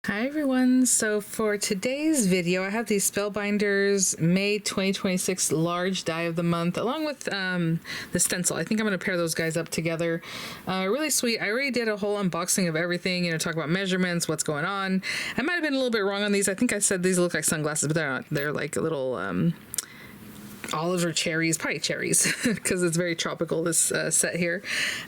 Hi everyone, so for today's video I have these Spellbinders May 2026 large die of the month along with the Stencil. I think I'm going to pair those guys up together. Really sweet. I already did a whole unboxing of everything, talk about measurements, what's going on. I might have been a little bit wrong on these. I think I said these look like sunglasses, but they're not. They're like a little olives or cherries, probably cherries, because it's very tropical, this set here.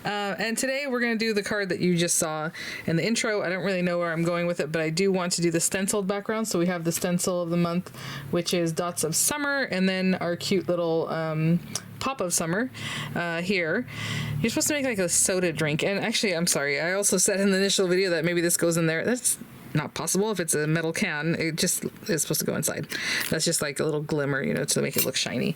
And today we're going to do the card that you just saw in the intro. I don't really know where I'm going with it, but I do want to do the stenciled background. So we have the stencil of the month, which is Dots of Summer, and then our cute little Pop of Summer here. You're supposed to make like a soda drink. And actually, I'm sorry, I also said in the initial video that maybe this goes in there. That's not possible. If it's a metal can, it just is supposed to go inside. That's just like a little glimmer, to make it look shiny.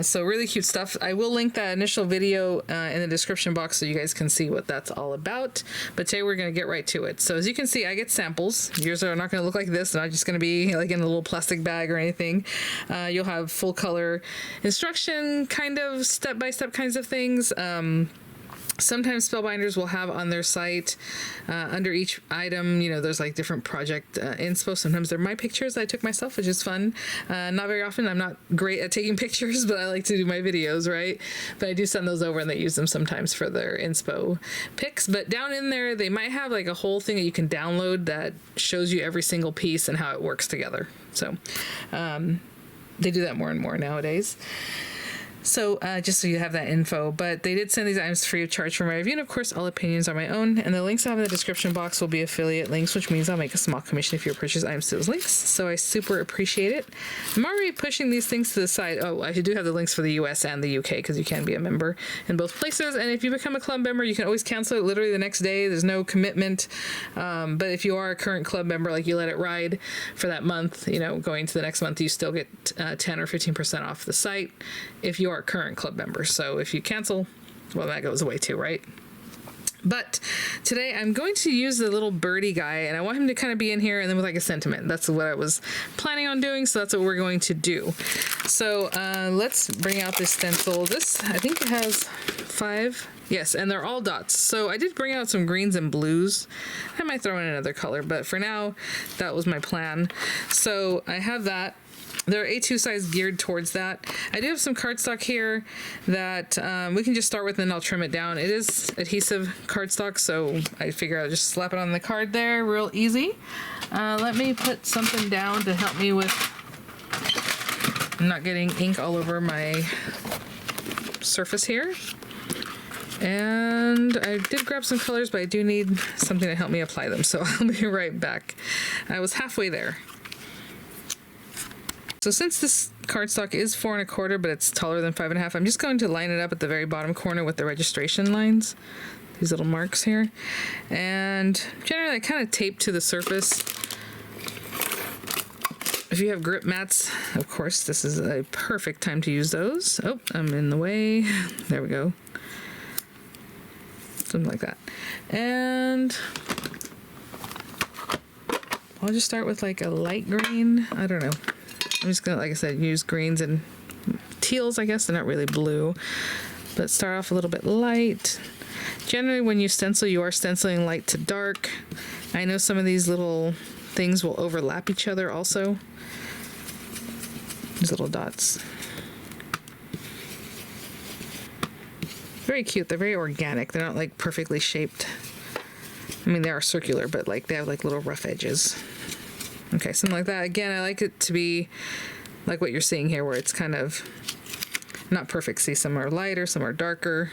So really cute stuff. I will link that initial video in the description box so you guys can see what that's all about. But today we're going to get right to it. So as you can see, I get samples. Yours are not going to look like this. They're not just going to be like in a little plastic bag or anything. You'll have full color instruction, kind of step-by-step kinds of things. Sometimes Spellbinders will have on their site under each item, there's like different project inspo. Sometimes they're my pictures that I took myself, which is fun. Not very often. I'm not great at taking pictures, but I like to do my videos, right? But I do send those over and they use them sometimes for their inspo pics. But down in there, they might have like a whole thing that you can download that shows you every single piece and how it works together. So they do that more and more nowadays. So just so you have that info, but they did send these items free of charge for my review, and of course all opinions are my own, and the links I have in the description box will be affiliate links, which means I'll make a small commission if you purchase items to those links, so I super appreciate it. I'm already pushing these things to the side. Oh, I do have the links for the US and the UK because you can be a member in both places, and if you become a club member you can always cancel it literally the next day. There's no commitment, but if you are a current club member, like you let it ride for that month, going to the next month, you still get 10 or 15% off the site if you are current club members. So if you cancel, well, that goes away too, right? But today I'm going to use the little Birdie guy, and I want him to kind of be in here and then with like a sentiment. That's what I was planning on doing, so that's what we're going to do. So let's bring out this stencil. This, I think it has 5. Yes, and they're all dots. So I did bring out some greens and blues. I might throw in another color, but for now, that was my plan. So I have that. They're A2 size geared towards that. I do have some cardstock here that we can just start with, and then I'll trim it down. It is adhesive cardstock, so I figure I'll just slap it on the card there real easy. Let me put something down to help me with not getting ink all over my surface here. And I did grab some colors, but I do need something to help me apply them, so I'll be right back. I was halfway there. So since this cardstock is 4 1/4, but it's taller than 5 1/2, I'm just going to line it up at the very bottom corner with the registration lines, these little marks here. And generally I kind of tape to the surface. If you have grip mats, of course, this is a perfect time to use those. Oh, I'm in the way. There we go. Something like that. And I'll just start with like a light green. I don't know. I'm just gonna, like I said, use greens and teals, I guess. They're not really blue, but start off a little bit light. Generally, when you stencil, you are stenciling light to dark. I know some of these little things will overlap each other also. These little dots. Very cute. They're very organic. They're not like perfectly shaped. I mean, they are circular, but like they have like little rough edges. Okay, something like that. Again, I like it to be like what you're seeing here, where it's kind of not perfect. See, some are lighter, some are darker.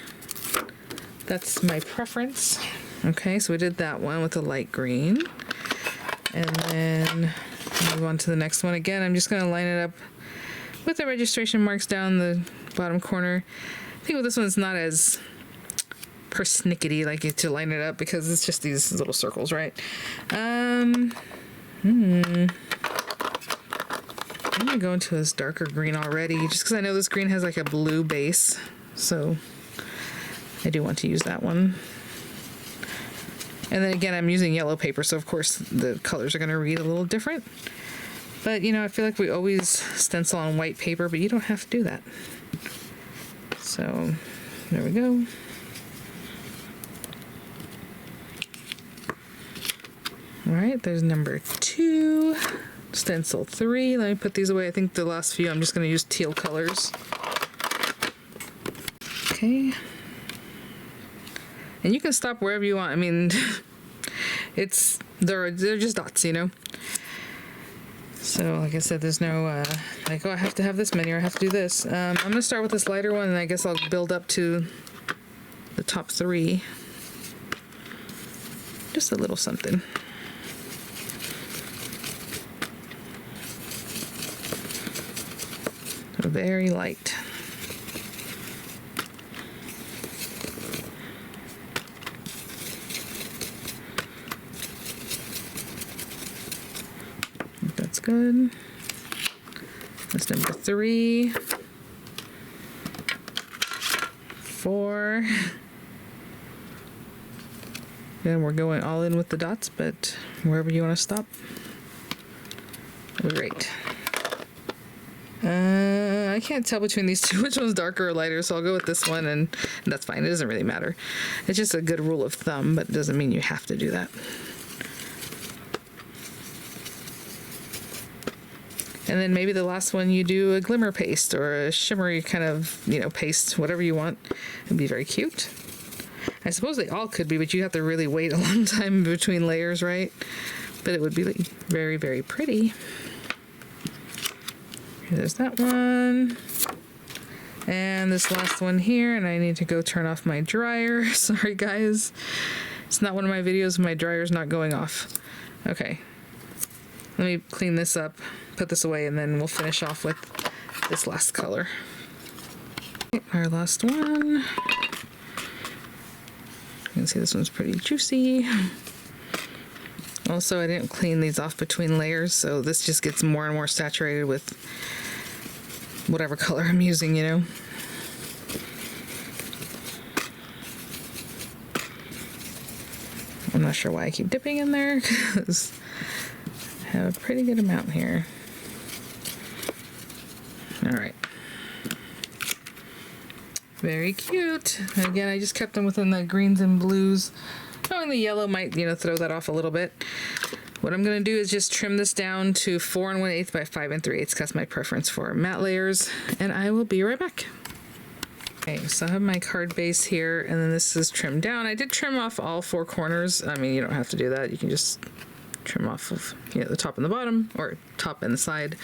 That's my preference. Okay, so we did that one with the light green. And then move on to the next one. Again, I'm just going to line it up with the registration marks down the bottom corner. I think with this one, it's not as persnickety like it to line it up because it's just these little circles, right? I'm gonna go into this darker green already, just because I know this green has like a blue base, so I do want to use that one. And then again, I'm using yellow paper, so of course the colors are going to read a little different. But I feel like we always stencil on white paper, but you don't have to do that. So there we go. All right, there's number 2, stencil 3. Let me put these away. I think the last few I'm just going to use teal colors. Okay. And you can stop wherever you want. I mean, they're just dots, you know. So like I said, there's no like, oh, I have to have this many or I have to do this. I'm gonna start with this lighter one, and I guess I'll build up to the top 3. Just a little something. Very light. That's good. That's number 3, 4. And we're going all in with the dots, but wherever you want to stop. Great. I can't tell between these two which one's darker or lighter, so I'll go with this one, and that's fine. It doesn't really matter. It's just a good rule of thumb, but it doesn't mean you have to do that. And then maybe the last one you do a glimmer paste or a shimmery kind of, you know, paste, whatever you want. It'd be very cute. I suppose they all could be, but you have to really wait a long time between layers, right? But it would be very, very pretty. There's that one. And this last one here, and I need to go turn off my dryer. Sorry, guys. It's not one of my videos. My dryer's not going off. Okay. Let me clean this up, put this away, and then we'll finish off with this last color. Our last one. You can see this one's pretty juicy. Also, I didn't clean these off between layers, so this just gets more and more saturated with whatever color I'm using, you know. I'm not sure why I keep dipping in there, because I have a pretty good amount here. All right. Very cute. And again, I just kept them within the greens and blues. Knowing the yellow might, you know, throw that off a little bit. What I'm going to do is just trim this down to 4 1/8 by 5 3/8. That's my preference for matte layers, and I will be right back. Okay, so I have my card base here, and then this is trimmed down. I did trim off all 4 corners. I mean, you don't have to do that. You can just trim off of, you know, the top and the bottom, or top and the side.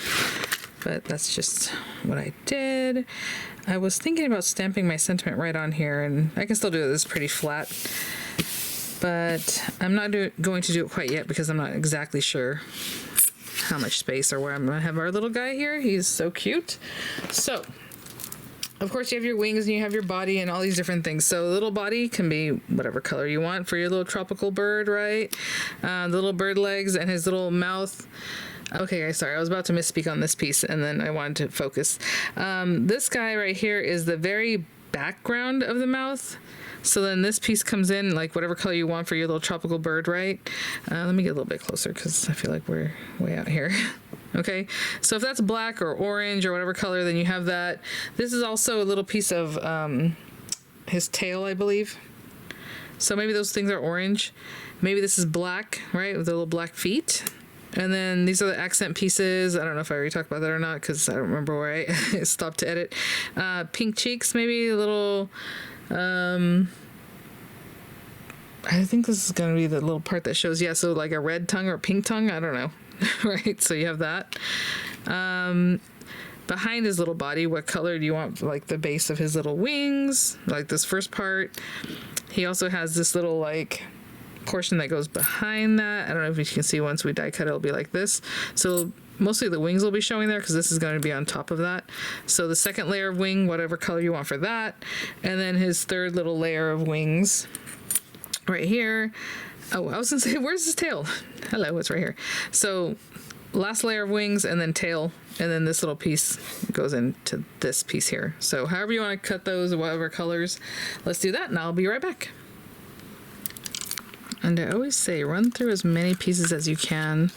But that's just what I did. I was thinking about stamping my sentiment right on here, and I can still do this pretty flat. But I'm not going to do it quite yet because I'm not exactly sure how much space or where I'm going to have our little guy here. He's so cute. So, of course, you have your wings and you have your body and all these different things. So the little body can be whatever color you want for your little tropical bird, right? The little bird legs and his little mouth. Okay, guys, sorry, I was about to misspeak on this piece and then I wanted to focus. This guy right here is the very background of the mouth. So then this piece comes in like whatever color you want for your little tropical bird, right? Let me get a little bit closer because I feel like we're way out here. Okay, so if that's black or orange or whatever color, then you have that. This is also a little piece of his tail, I believe. So maybe those things are orange. Maybe this is black, right, with the little black feet. And then these are the accent pieces. I don't know if I already talked about that or not because I don't remember where I stopped to edit. Pink cheeks, maybe a little... I think this is going to be the little part that shows, yeah, so like a red tongue or a pink tongue, I don't know, right? So you have that. Behind his little body, what color do you want, like the base of his little wings, like this first part? He also has this little like portion that goes behind that. I don't know if you can see once we die cut, it'll be like this. So mostly the wings will be showing there because this is going to be on top of that. So the second layer of wing, whatever color you want for that. And then his third little layer of wings right here. Oh, I was going to say, where's his tail? Hello, it's right here. So last layer of wings and then tail. And then this little piece goes into this piece here. So however you want to cut those, whatever colors, let's do that and I'll be right back. And I always say run through as many pieces as you can.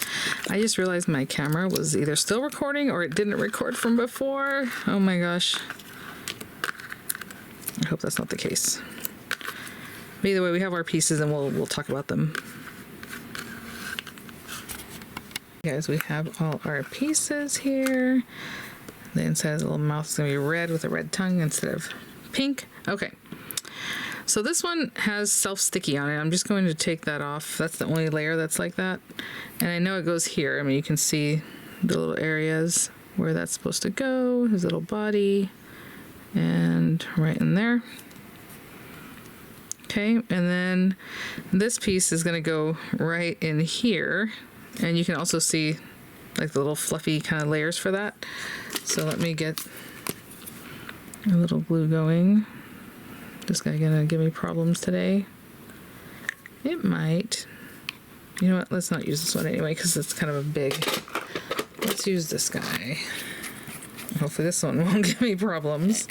I just realized my camera was either still recording or it didn't record from before. Oh my gosh. I hope that's not the case. But either way, we have our pieces and we'll talk about them. Guys, we have all our pieces here. The inside of the little mouth is going to be red with a red tongue instead of pink. Okay. So this one has self-sticky on it. I'm just going to take that off. That's the only layer that's like that. And I know it goes here. I mean, you can see the little areas where that's supposed to go, his little body, and right in there. Okay, and then this piece is going to go right in here. And you can also see like the little fluffy kind of layers for that. So let me get a little glue going. This guy gonna give me problems today. It might. You know what? Let's not use this one anyway because it's kind of a big. Let's use this guy. Hopefully this one won't give me problems.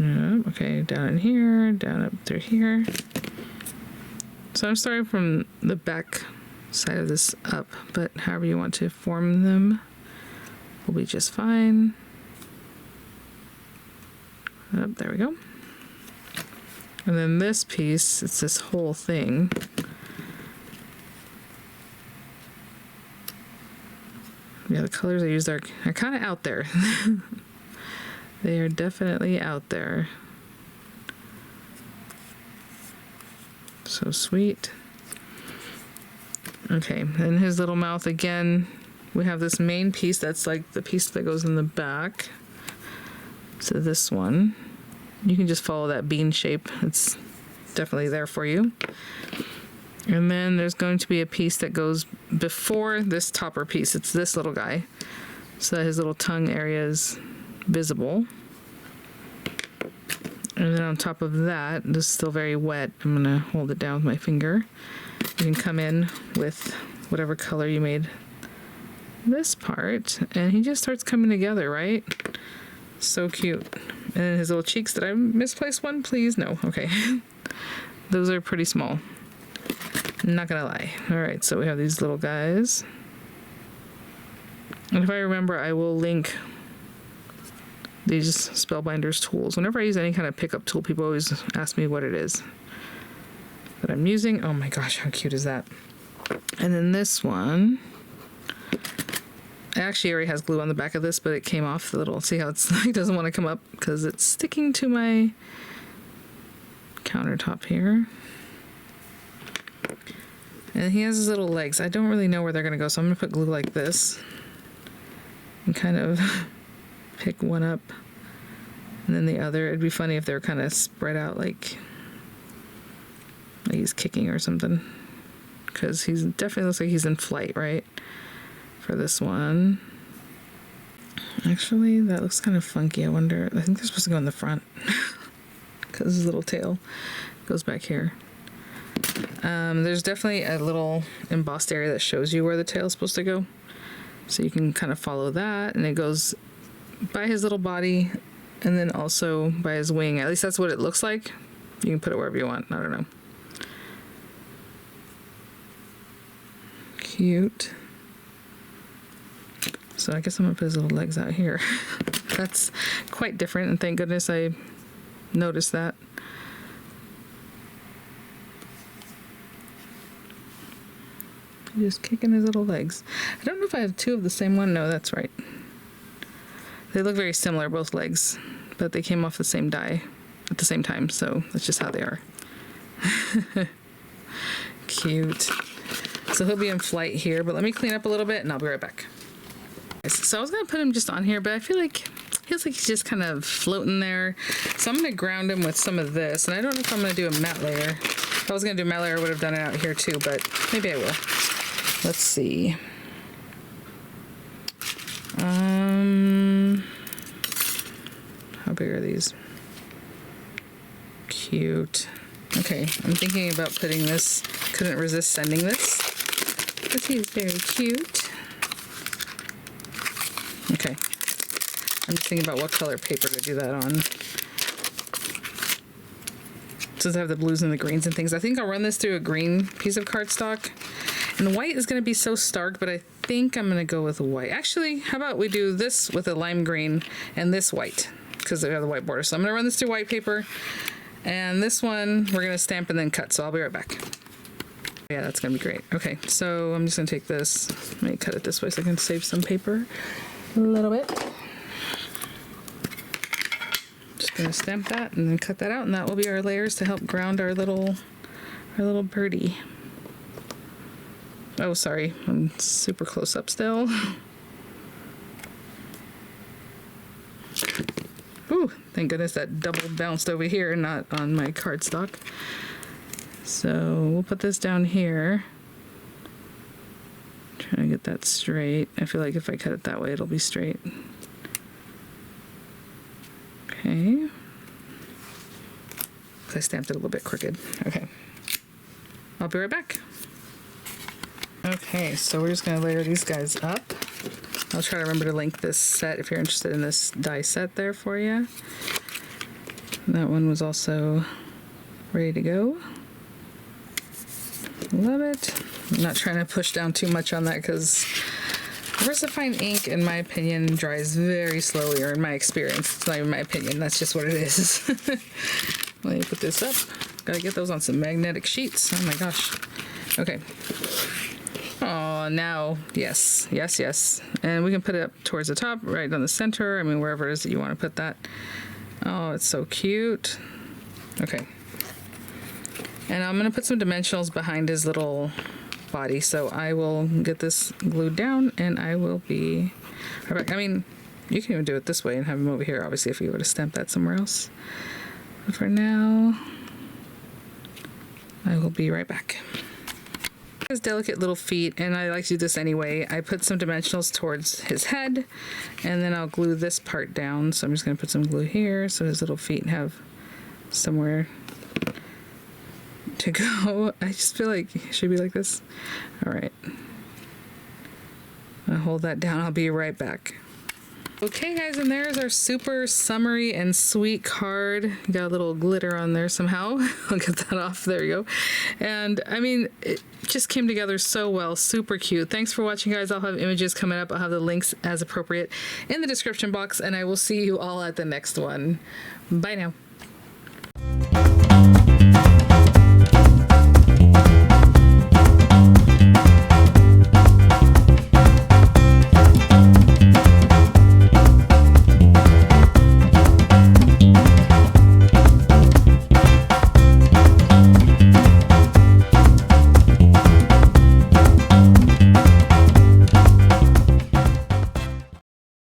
Okay, down in here, down up through here. So I'm starting from the back side of this up, but however you want to form them will be just fine. Oh, there we go. And then this piece, it's this whole thing. Yeah, the colors I used are kind of out there. They are definitely out there. So sweet. Okay, and his little mouth again. We have this main piece that's like the piece that goes in the back. So this one, you can just follow that bean shape. It's definitely there for you. And then there's going to be a piece that goes before this topper piece. It's this little guy. So that his little tongue area is visible. And then on top of that, this is still very wet. I'm gonna hold it down with my finger. You can come in with whatever color you made this part, and he just starts coming together, right? So cute. And then his little cheeks. Did I misplace one, please? No. Okay. Those are pretty small. Not gonna lie. All right, so we have these little guys. And if I remember, I will link these Spellbinders tools. Whenever I use any kind of pickup tool, people always ask me what it is that I'm using. Oh my gosh, how cute is that? And then this one, it actually already has glue on the back of this, but it came off the little, see how it's like doesn't want to come up because it's sticking to my countertop here. And he has his little legs. I don't really know where they're gonna go, so I'm gonna put glue like this and kind of pick one up and then the other. It'd be funny if they're kind of spread out like he's kicking or something, because he's definitely looks like he's in flight, right? For this one. Actually, that looks kind of funky. I wonder, I think they're supposed to go in the front because his little tail goes back here. There's definitely a little embossed area that shows you where the tail is supposed to go. So you can kind of follow that, and it goes by his little body and then also by his wing. At least that's what it looks like. You can put it wherever you want. I don't know. Cute. So I guess I'm gonna put his little legs out here. That's quite different, and thank goodness I noticed that. Just kicking his little legs. I don't know if I have two of the same one. No, that's right. They look very similar, both legs, but they came off the same die at the same time, so that's just how they are. Cute. So he'll be in flight here, but let me clean up a little bit and I'll be right back. So I was gonna put him just on here, but I feel like feels like he's just kind of floating there. So I'm gonna ground him with some of this, and I don't know if I'm gonna do a matte layer. If I was gonna do a matte layer, I would have done it out here too, but maybe I will. Let's see. How big are these? Cute. Okay, I'm thinking about putting this. Couldn't resist sending this because he's very cute. Okay. I'm just thinking about what color paper to do that on. Since I have the blues and the greens and things, I think I'll run this through a green piece of cardstock. And white is going to be so stark, but I think I'm going to go with white. Actually, how about we do this with a lime green and this white, because they have the white border. So I'm going to run this through white paper. And this one, we're going to stamp and then cut. So I'll be right back. Yeah, that's gonna be great. Okay, so I'm just gonna take this, let me cut it this way so I can save some paper a little bit. Just gonna stamp that and then cut that out, and that will be our layers to help ground our little birdie. Oh, sorry, I'm super close up still. Ooh, thank goodness that double bounced over here and not on my cardstock. So we'll put this down here. Trying to get that straight. I feel like if I cut it that way, it'll be straight. Okay. I stamped it a little bit crooked. Okay. I'll be right back. Okay, so we're just gonna layer these guys up. I'll try to remember to link this set if you're interested in this die set there for you. That one was also ready to go. Love it. I'm not trying to push down too much on that because VersaFine ink, in my opinion, dries very slowly, or in my experience. It's not even my opinion, that's just what it is. Let me put this up. Gotta get those on some magnetic sheets. Oh my gosh. Okay. Oh, now, yes, yes, yes. And we can put it up towards the top, right on the center. I mean, wherever it is that you want to put that. Oh, it's so cute. Okay. And I'm going to put some dimensionals behind his little body. So I will get this glued down and I will be right back. I mean, you can even do it this way and have him over here, obviously, if you were to stamp that somewhere else. But for now, I will be right back. His delicate little feet, and I like to do this anyway. I put some dimensionals towards his head, and then I'll glue this part down. So I'm just going to put some glue here so his little feet have somewhere to go. I just feel like it should be like this. All right. I'll hold that down. I'll be right back. Okay guys, and there's our super summery and sweet card. Got a little glitter on there somehow. I'll get that off. There you go. And I mean, it just came together so well. Super cute. Thanks for watching, guys. I'll have images coming up. I'll have the links as appropriate in the description box, and I will see you all at the next one. Bye now.